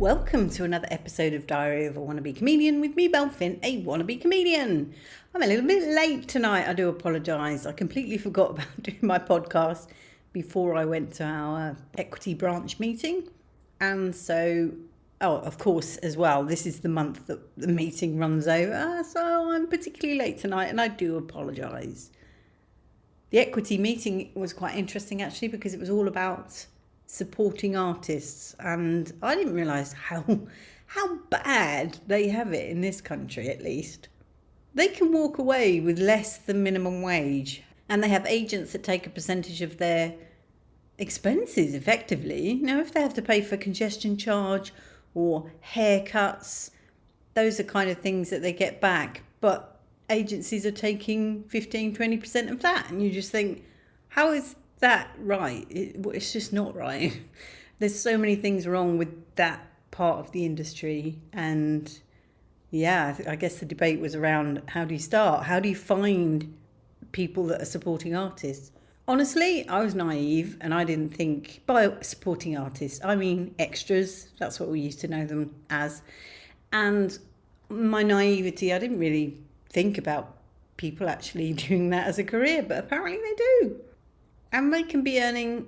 Welcome to another episode of Diary of a Wannabe Comedian with me, Belle, a wannabe comedian. I'm a little bit late tonight, I do apologise. I completely forgot about doing my podcast before I went to our equity branch meeting. And so, of course, as well, this is the month that the meeting runs over. So I'm particularly late tonight and I do apologise. The equity meeting was quite interesting actually because it was all about supporting artists, and I didn't realise how bad they have it in this country. At least they can walk away with less than minimum wage, and they have agents that take a percentage of their expenses effectively. Now if they have to pay for congestion charge or haircuts, those are kind of things that they get back, but agencies are taking 15-20% of that, and you just think, how is that right? It's just not right. There's so many things wrong with that part of the industry. And yeah, I guess the debate was around, how do you start? How do you find people that are supporting artists? Honestly, I was naive and I didn't think, by supporting artists, I mean extras. That's what we used to know them as. And my naivety, I didn't really think about people actually doing that as a career, but apparently they do. And they can be earning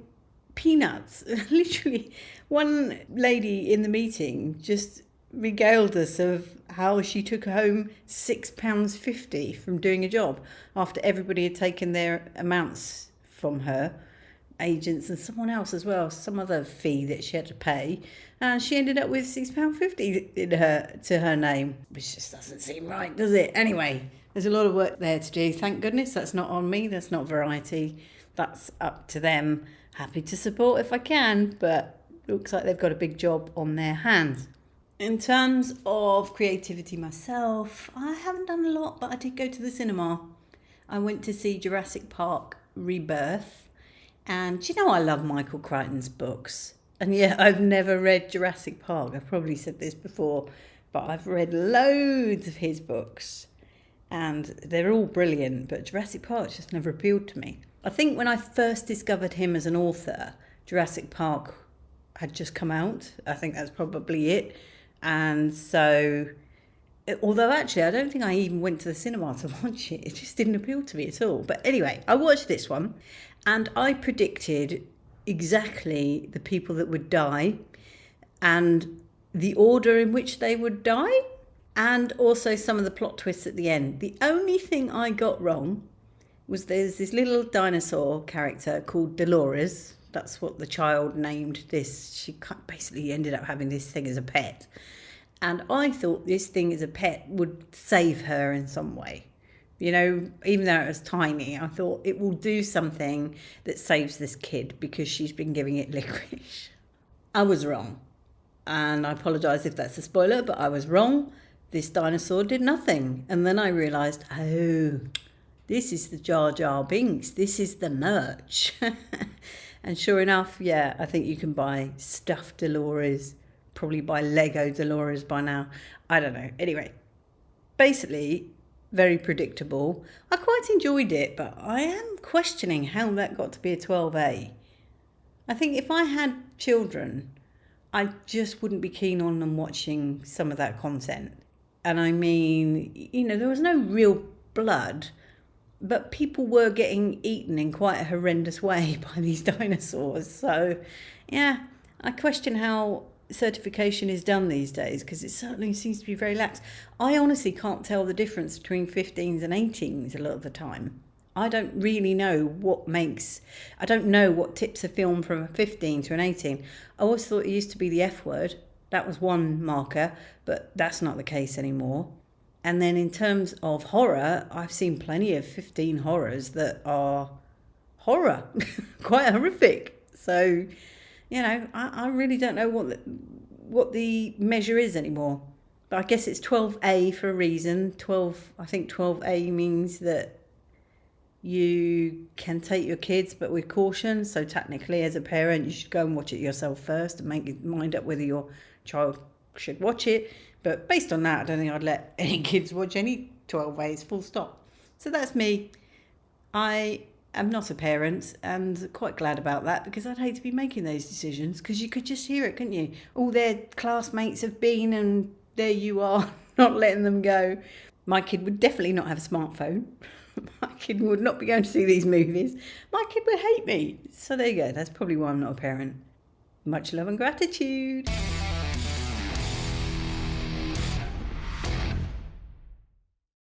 peanuts. Literally, one lady in the meeting just regaled us of how she took home £6.50 from doing a job after everybody had taken their amounts from her, agents and someone else as well, some other fee that she had to pay. And she ended up with £6.50 to her name, which just doesn't seem right, does it? Anyway, there's a lot of work there to do. Thank goodness that's not on me. That's not Variety. That's up to them. Happy to support if I can, but looks like they've got a big job on their hands. In terms of creativity myself, I haven't done a lot, but I did go to the cinema. I went to see Jurassic Park Rebirth, and you know I love Michael Crichton's books. And yeah, I've never read Jurassic Park. I've probably said this before, but I've read loads of his books, and they're all brilliant, but Jurassic Park just never appealed to me. I think when I first discovered him as an author, Jurassic Park had just come out. I think that's probably it. And so, although actually I don't think I even went to the cinema to watch it. It just didn't appeal to me at all. But anyway, I watched this one and I predicted exactly the people that would die and the order in which they would die, and also some of the plot twists at the end. The only thing I got wrong was there's this little dinosaur character called Dolores. That's what the child named this. She basically ended up having this thing as a pet. And I thought this thing as a pet would save her in some way. You know, even though it was tiny, I thought it will do something that saves this kid because she's been giving it licorice. I was wrong. And I apologise if that's a spoiler, but I was wrong. This dinosaur did nothing. And then I realised, oh, this is the Jar Jar Binks. This is the merch. And sure enough, yeah, I think you can buy stuffed Dolores, probably buy Lego Dolores by now. I don't know. Anyway, basically, very predictable. I quite enjoyed it, but I am questioning how that got to be a 12A. I think if I had children, I just wouldn't be keen on them watching some of that content. And I mean, you know, there was no real blood, but people were getting eaten in quite a horrendous way by these dinosaurs. So, yeah, I question how certification is done these days because it certainly seems to be very lax. I honestly can't tell the difference between 15s and 18s a lot of the time. I don't really know I don't know what tips a film from a 15 to an 18. I always thought it used to be the F word. That was one marker, but that's not the case anymore. And then in terms of horror, I've seen plenty of 15 horrors that are horror, quite horrific. So, you know, I really don't know what the measure is anymore. But I guess it's 12A for a reason. I think 12A means that you can take your kids, but with caution. So technically, as a parent, you should go and watch it yourself first and make your mind up whether your child should watch it. But based on that, I don't think I'd let any kids watch any 12As, full stop. So that's me. I am not a parent and quite glad about that, because I'd hate to be making those decisions, because you could just hear it, couldn't you? All their classmates have been and there you are, not letting them go. My kid would definitely not have a smartphone. My kid would not be going to see these movies. My kid would hate me. So there you go. That's probably why I'm not a parent. Much love and gratitude.